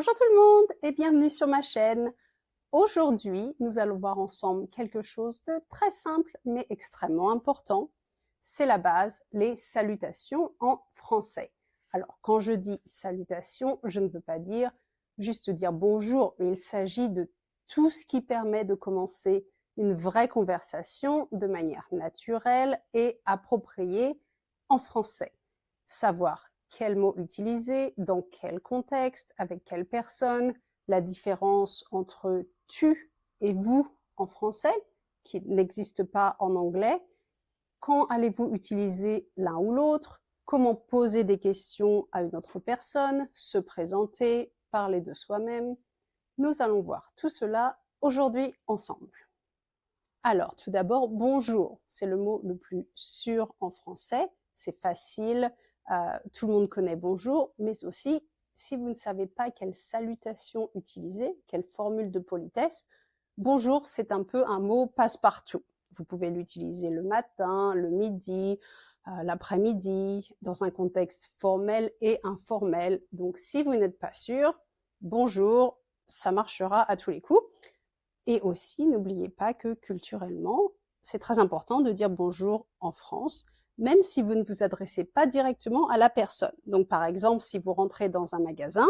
Bonjour tout le monde et bienvenue sur ma chaîne. Aujourd'hui, nous allons voir ensemble quelque chose de très simple mais extrêmement important. C'est la base, les salutations en français. Alors, quand je dis salutations, je ne veux pas dire juste dire bonjour, mais il s'agit de tout ce qui permet de commencer une vraie conversation de manière naturelle et appropriée en français. Savoir quels mots utiliser, dans quel contexte, avec quelle personne, la différence entre tu et vous en français, qui n'existe pas en anglais, quand allez-vous utiliser l'un ou l'autre, comment poser des questions à une autre personne, se présenter, parler de soi-même. Nous allons voir tout cela aujourd'hui ensemble. Alors, tout d'abord, bonjour, c'est le mot le plus sûr en français, c'est facile, tout le monde connaît bonjour, mais aussi, si vous ne savez pas quelle salutation utiliser, quelle formule de politesse, bonjour, c'est un peu un mot passe-partout. Vous pouvez l'utiliser le matin, le midi, l'après-midi, dans un contexte formel et informel. Donc, si vous n'êtes pas sûr, bonjour, ça marchera à tous les coups. Et aussi, n'oubliez pas que culturellement, c'est très important de dire bonjour en France, même si vous ne vous adressez pas directement à la personne. Donc, par exemple, si vous rentrez dans un magasin,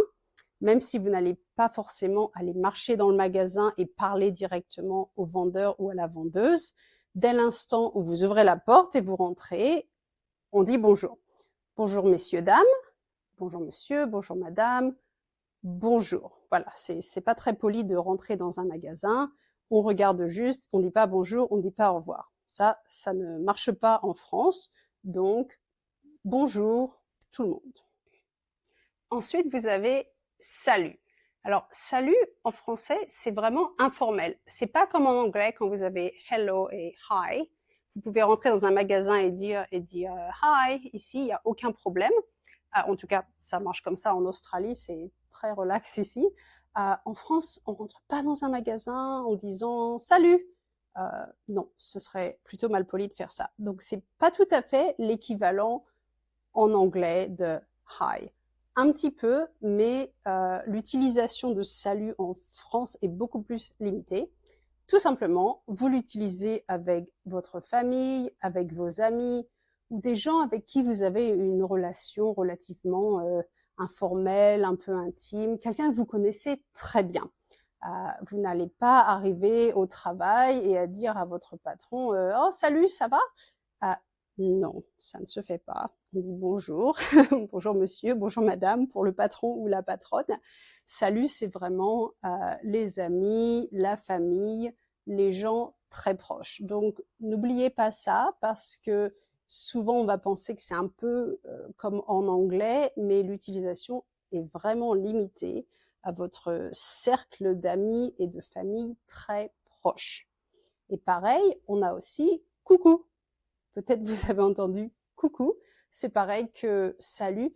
même si vous n'allez pas forcément aller marcher dans le magasin et parler directement au vendeur ou à la vendeuse, dès l'instant où vous ouvrez la porte et vous rentrez, on dit bonjour. Bonjour messieurs, dames, bonjour monsieur, bonjour madame, bonjour. Voilà, c'est pas très poli de rentrer dans un magasin, on regarde juste, on dit pas bonjour, on dit pas au revoir. Ça ne marche pas en France, donc bonjour tout le monde. Ensuite, vous avez salut. Alors, salut en français, c'est vraiment informel. C'est pas comme en anglais quand vous avez hello et hi. Vous pouvez rentrer dans un magasin et dire hi. Ici, il n'y a aucun problème. En tout cas, ça marche comme ça en Australie, c'est très relax ici. En France, on rentre pas dans un magasin en disant salut. Non, ce serait plutôt mal poli de faire ça. Donc, c'est pas tout à fait l'équivalent en anglais de hi. Un petit peu, mais l'utilisation de salut en France est beaucoup plus limitée. Tout simplement, vous l'utilisez avec votre famille, avec vos amis, ou des gens avec qui vous avez une relation relativement informelle, un peu intime, quelqu'un que vous connaissez très bien. Vous n'allez pas arriver au travail et à dire à votre patron oh salut, ça va? Non, ça ne se fait pas. On dit bonjour, bonjour monsieur, bonjour madame pour le patron ou la patronne. Salut, c'est vraiment les amis, la famille, les gens très proches. Donc, n'oubliez pas ça parce que souvent on va penser que c'est un peu comme en anglais, mais l'utilisation est vraiment limitée à votre cercle d'amis et de famille très proches. Et pareil, on a aussi coucou. Peut-être vous avez entendu coucou, c'est pareil que salut,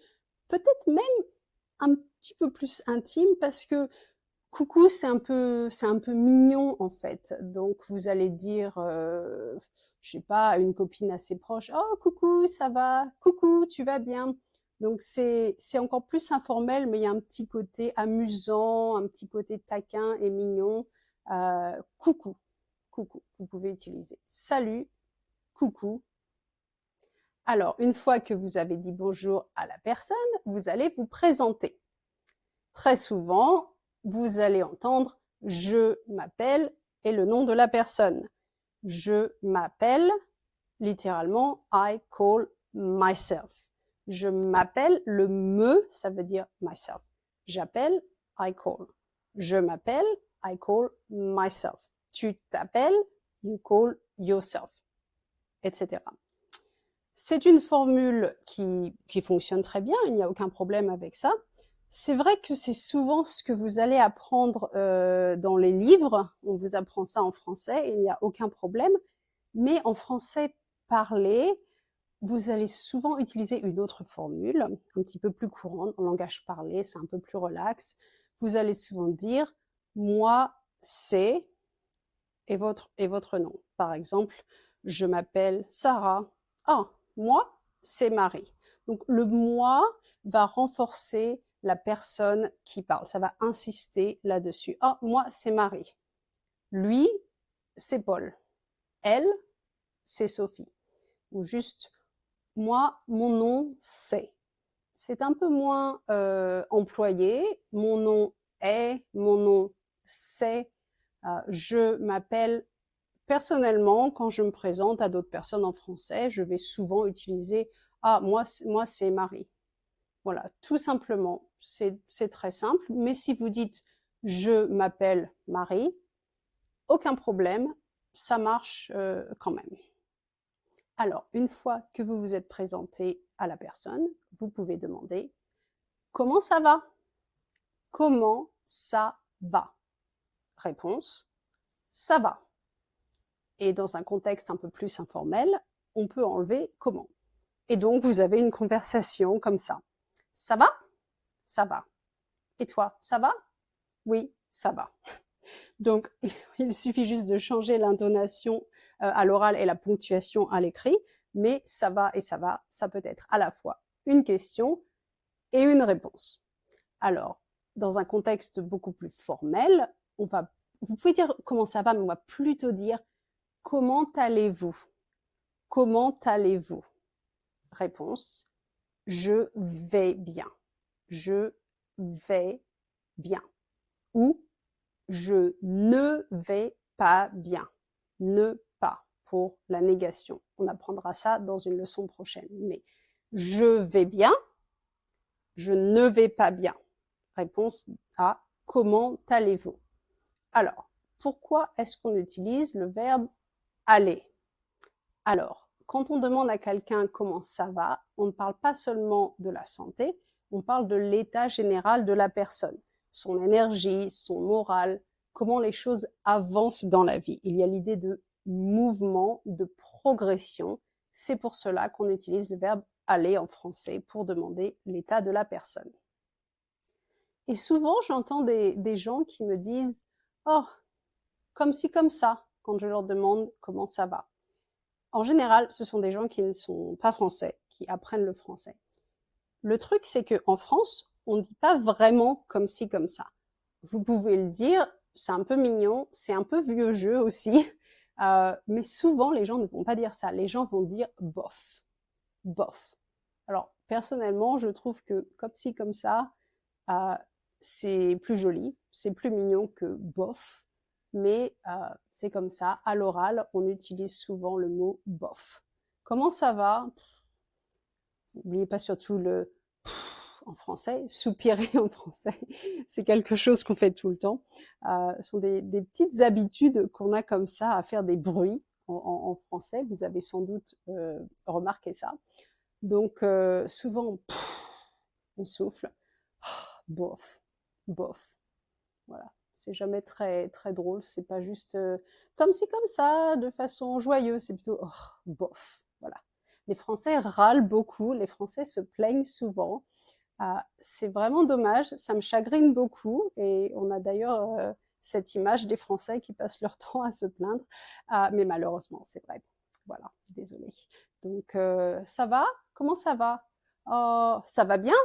peut-être même un petit peu plus intime parce que coucou c'est un peu mignon en fait. Donc vous allez dire je sais pas à une copine assez proche oh coucou ça va, coucou tu vas bien. Donc c'est encore plus informel mais il y a un petit côté amusant, un petit côté taquin et mignon. Coucou, coucou, vous pouvez utiliser salut, coucou. Alors, une fois que vous avez dit bonjour à la personne, vous allez vous présenter. Très souvent, vous allez entendre « je m'appelle » et le nom de la personne. Je m'appelle, littéralement, I call myself. Je m'appelle, le me, ça veut dire myself. J'appelle, I call. Je m'appelle, I call myself. Tu t'appelles, you call yourself, etc. C'est une formule qui fonctionne très bien, il n'y a aucun problème avec ça. C'est vrai que c'est souvent ce que vous allez apprendre dans les livres, on vous apprend ça en français, il n'y a aucun problème, mais en français parlé, vous allez souvent utiliser une autre formule, un petit peu plus courante, en langage parlé, c'est un peu plus relax. Vous allez souvent dire « moi, c'est » et votre nom. Par exemple, je m'appelle Sarah. Ah, moi, c'est Marie. Donc le moi va renforcer la personne qui parle. Ça va insister là-dessus. Oh, moi, c'est Marie. Lui, c'est Paul. Elle, c'est Sophie. Ou juste, moi, mon nom, c'est. C'est un peu moins employé. Mon nom est, mon nom, c'est. Je m'appelle. Personnellement, quand je me présente à d'autres personnes en français, je vais souvent utiliser « Ah, moi, c'est Marie ». Voilà, tout simplement, c'est très simple. Mais si vous dites « Je m'appelle Marie », aucun problème, ça marche quand même. Alors, une fois que vous vous êtes présenté à la personne, vous pouvez demander « Comment ça va ?» Comment ça va? Réponse « Ça va ». Et dans un contexte un peu plus informel, on peut enlever « comment ». Et donc, vous avez une conversation comme ça. Ça va? Ça va. Et toi, ça va? Oui, ça va. Donc, il suffit juste de changer l'intonation à l'oral et la ponctuation à l'écrit, mais ça va et ça va, ça peut être à la fois une question et une réponse. Alors, dans un contexte beaucoup plus formel, vous pouvez dire comment ça va, mais on va plutôt dire comment allez-vous? Comment allez-vous? Réponse, je vais bien. Je vais bien. Ou je ne vais pas bien. Ne pas pour la négation. On apprendra ça dans une leçon prochaine. Mais je vais bien, je ne vais pas bien. Réponse à comment allez-vous? Alors, pourquoi est-ce qu'on utilise le verbe aller? Alors, quand on demande à quelqu'un comment ça va, on ne parle pas seulement de la santé, on parle de l'état général de la personne, son énergie, son moral, comment les choses avancent dans la vie. Il y a l'idée de mouvement, de progression. C'est pour cela qu'on utilise le verbe aller en français pour demander l'état de la personne. Et souvent, j'entends des gens qui me disent « Oh, comme ci, comme ça », quand je leur demande comment ça va. En général, ce sont des gens qui ne sont pas français, qui apprennent le français. Le truc, c'est qu'en France, on ne dit pas vraiment comme ci, comme ça. Vous pouvez le dire, c'est un peu mignon, c'est un peu vieux jeu aussi, mais souvent, les gens ne vont pas dire ça. Les gens vont dire bof. Bof. Alors, personnellement, je trouve que comme ci, comme ça, c'est plus joli, c'est plus mignon que bof. Mais c'est comme ça. À l'oral, on utilise souvent le mot bof. Comment ça va? N'oubliez pas surtout le en français, soupirer en français. C'est quelque chose qu'on fait tout le temps. Ce sont des petites habitudes qu'on a comme ça à faire des bruits en français. Vous avez sans doute remarqué ça. Donc souvent, on souffle. Bof, bof. Voilà. C'est jamais très drôle, c'est pas juste comme c'est comme ça, de façon joyeuse, c'est plutôt oh, bof. Voilà. Les Français râlent beaucoup, les Français se plaignent souvent. C'est vraiment dommage, ça me chagrine beaucoup et on a d'ailleurs cette image des Français qui passent leur temps à se plaindre, mais malheureusement c'est vrai. Voilà, désolée. Donc ça va? Comment ça va? Oh, ça va bien?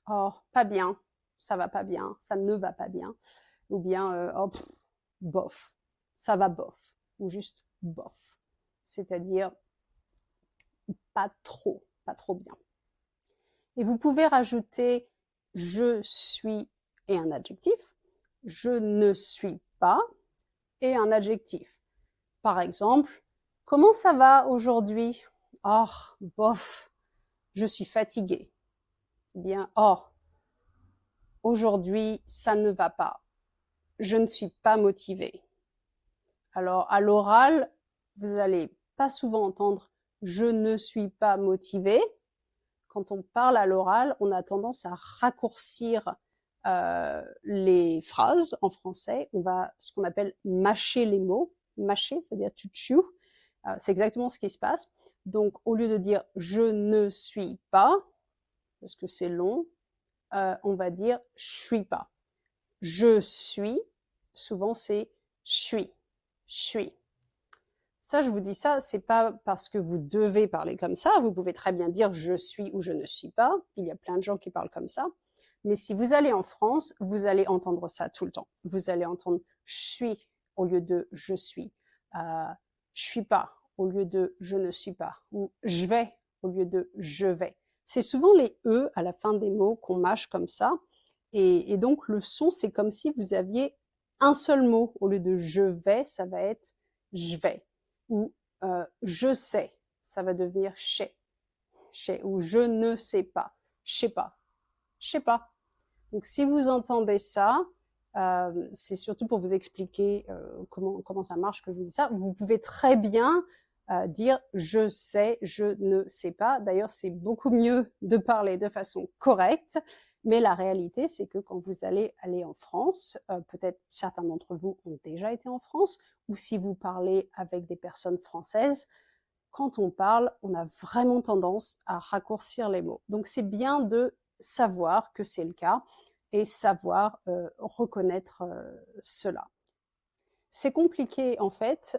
Oh, pas bien. Ça va pas bien, ça ne va pas bien. Ou bien oh, bof, ça va bof, ou juste bof, c'est-à-dire pas trop bien. Et vous pouvez rajouter je suis et un adjectif, je ne suis pas et un adjectif. Par exemple, comment ça va aujourd'hui? Oh, bof, je suis fatiguée. Ou bien, oh, aujourd'hui, ça ne va pas. Je ne suis pas motivée. Alors, à l'oral, vous allez pas souvent entendre « je ne suis pas motivée ». Quand on parle à l'oral, on a tendance à raccourcir les phrases en français. On va, ce qu'on appelle mâcher les mots. Mâcher, c'est-à-dire to chew. C'est exactement ce qui se passe. Donc, au lieu de dire « je ne suis pas », parce que c'est long, on va dire « je suis pas ». Je suis, souvent c'est « suis ». Ça, je vous dis ça, c'est pas parce que vous devez parler comme ça. Vous pouvez très bien dire je suis ou je ne suis pas. Il y a plein de gens qui parlent comme ça. Mais si vous allez en France, vous allez entendre ça tout le temps. Vous allez entendre je suis au lieu de je suis. Je suis pas au lieu de je ne suis pas. Ou je vais au lieu de je vais. C'est souvent les E à la fin des mots qu'on mâche comme ça. Et donc le son, c'est comme si vous aviez un seul mot. Au lieu de je vais, ça va être je vais. Ou je sais, ça va devenir sais. Ou je ne sais pas. Je sais pas. Je sais pas. Donc si vous entendez ça, c'est surtout pour vous expliquer comment ça marche que je vous dis ça. Vous pouvez très bien dire je sais, je ne sais pas. D'ailleurs, c'est beaucoup mieux de parler de façon correcte. Mais la réalité, c'est que quand vous allez aller en France, peut-être certains d'entre vous ont déjà été en France, ou si vous parlez avec des personnes françaises, quand on parle, on a vraiment tendance à raccourcir les mots. Donc c'est bien de savoir que c'est le cas et savoir reconnaître cela. C'est compliqué en fait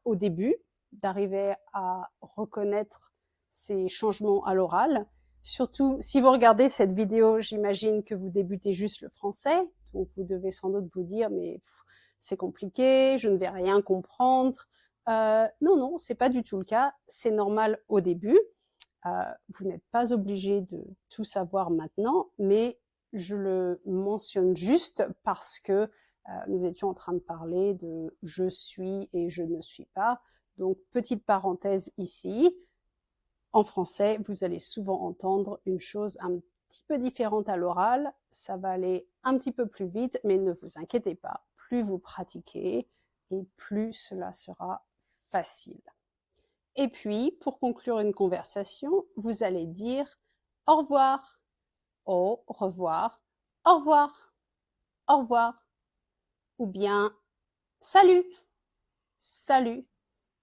au début d'arriver à reconnaître ces changements à l'oral. Surtout si vous regardez cette vidéo, j'imagine que vous débutez juste le français, donc vous devez sans doute vous dire mais c'est compliqué, je ne vais rien comprendre. Non, c'est pas du tout le cas. C'est normal au début. Vous n'êtes pas obligé de tout savoir maintenant, mais je le mentionne juste parce que nous étions en train de parler de je suis et je ne suis pas. Donc, petite parenthèse ici. En français, vous allez souvent entendre une chose un petit peu différente à l'oral. Ça va aller un petit peu plus vite, mais ne vous inquiétez pas. Plus vous pratiquez et plus cela sera facile. Et puis, pour conclure une conversation, vous allez dire au revoir, au revoir, au revoir, au revoir, ou bien salut, salut.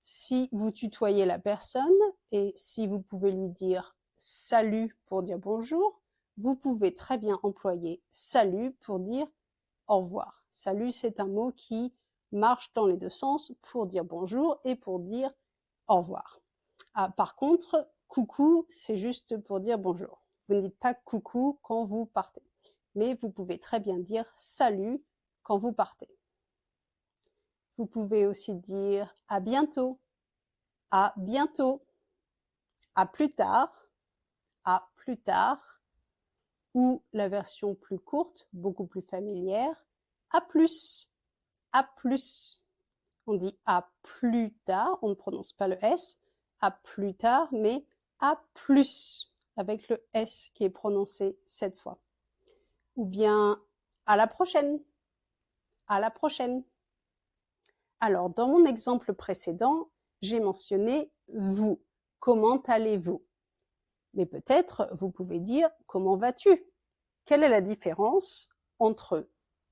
Si vous tutoyez la personne et si vous pouvez lui dire salut pour dire bonjour, vous pouvez très bien employer salut pour dire au revoir. Salut, c'est un mot qui marche dans les deux sens pour dire bonjour et pour dire au revoir. Par contre, coucou, c'est juste pour dire bonjour. Vous ne dites pas coucou quand vous partez, mais vous pouvez très bien dire salut quand vous partez. Vous pouvez aussi dire à bientôt, à plus tard, ou la version plus courte, beaucoup plus familière, à plus. On dit à plus tard, on ne prononce pas le S, à plus tard, mais à plus, avec le S qui est prononcé cette fois. Ou bien à la prochaine, à la prochaine. Alors, dans mon exemple précédent, j'ai mentionné vous. Comment allez-vous? Mais peut-être vous pouvez dire comment vas-tu? Quelle est la différence entre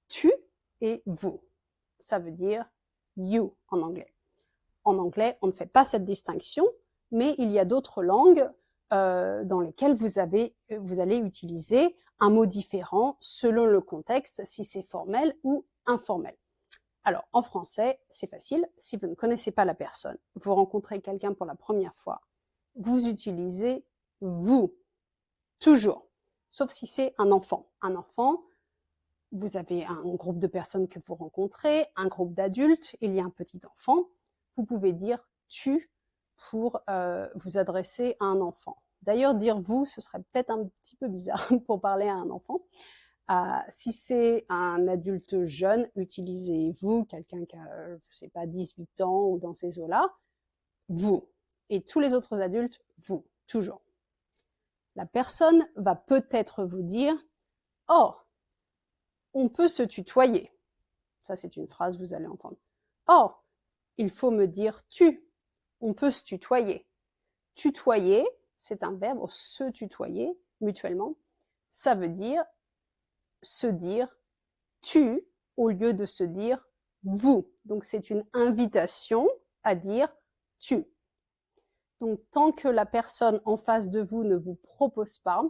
tu et vous? Ça veut dire you en anglais. En anglais, on ne fait pas cette distinction, mais il y a d'autres langues dans lesquelles vous allez utiliser un mot différent selon le contexte, si c'est formel ou informel. Alors, en français, c'est facile. Si vous ne connaissez pas la personne, vous rencontrez quelqu'un pour la première fois, vous utilisez vous, toujours. Sauf si c'est un enfant. Un enfant, vous avez un groupe de personnes que vous rencontrez, un groupe d'adultes, il y a un petit enfant. Vous pouvez dire tu pour vous adresser à un enfant. D'ailleurs, dire vous, ce serait peut-être un petit peu bizarre pour parler à un enfant. Si c'est un adulte jeune, utilisez vous, quelqu'un qui a, je sais pas, 18 ans ou dans ces eaux-là, vous. Et tous les autres adultes, vous, toujours. La personne va peut-être vous dire « Oh, on peut se tutoyer ». Ça, c'est une phrase que vous allez entendre. « Oh, il faut me dire tu ». On peut se tutoyer. Tutoyer, c'est un verbe, se tutoyer mutuellement. Ça veut dire se dire tu au lieu de se dire vous. Donc c'est une invitation à dire tu. Donc tant que la personne en face de vous ne vous propose pas,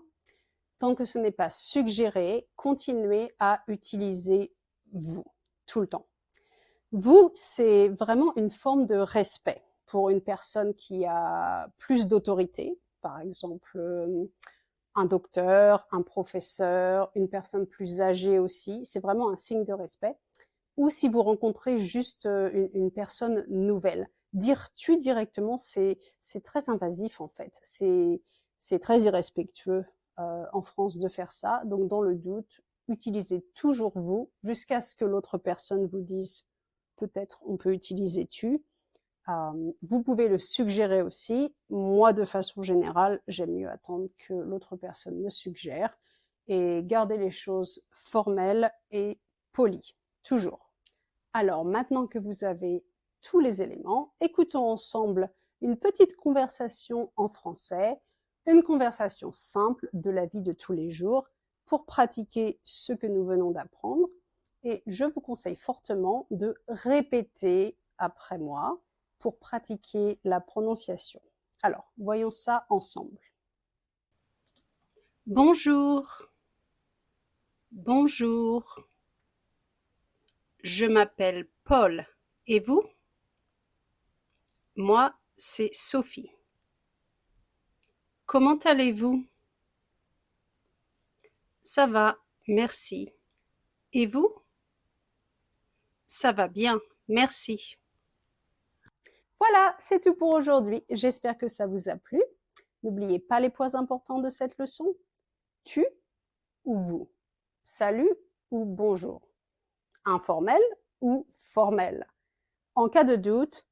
tant que ce n'est pas suggéré, continuez à utiliser vous tout le temps. Vous, c'est vraiment une forme de respect pour une personne qui a plus d'autorité. Par exemple, un docteur, un professeur, une personne plus âgée aussi. C'est vraiment un signe de respect. Ou si vous rencontrez juste une personne nouvelle. Dire tu directement, c'est très invasif en fait. C'est très irrespectueux en France de faire ça. Donc dans le doute, utilisez toujours vous jusqu'à ce que l'autre personne vous dise peut-être on peut utiliser tu. Vous pouvez le suggérer aussi. Moi, de façon générale, j'aime mieux attendre que l'autre personne me suggère et garder les choses formelles et polies, toujours. Alors, maintenant que vous avez tous les éléments, écoutons ensemble une petite conversation en français, une conversation simple de la vie de tous les jours pour pratiquer ce que nous venons d'apprendre. Et je vous conseille fortement de répéter après moi pour pratiquer la prononciation. Alors, voyons ça ensemble. Bonjour. Bonjour. Je m'appelle Paul. Et vous? Moi, c'est Sophie. Comment allez-vous? Ça va, merci. Et vous? Ça va bien, merci. Voilà, c'est tout pour aujourd'hui. J'espère que ça vous a plu. N'oubliez pas les points importants de cette leçon. Tu ou vous? Salut ou bonjour? Informel ou formel? En cas de doute,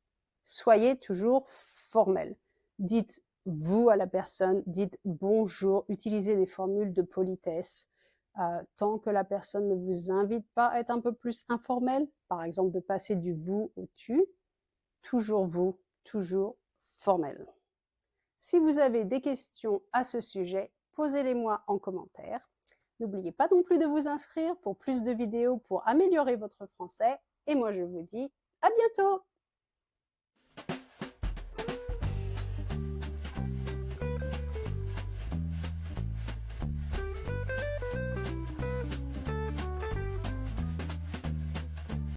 soyez toujours formel. Dites vous à la personne, dites bonjour, utilisez des formules de politesse. Tant que la personne ne vous invite pas à être un peu plus informel, par exemple de passer du vous au tu, toujours vous, toujours formel. Si vous avez des questions à ce sujet, posez-les-moi en commentaire. N'oubliez pas non plus de vous inscrire pour plus de vidéos pour améliorer votre français. Et moi, je vous dis à bientôt!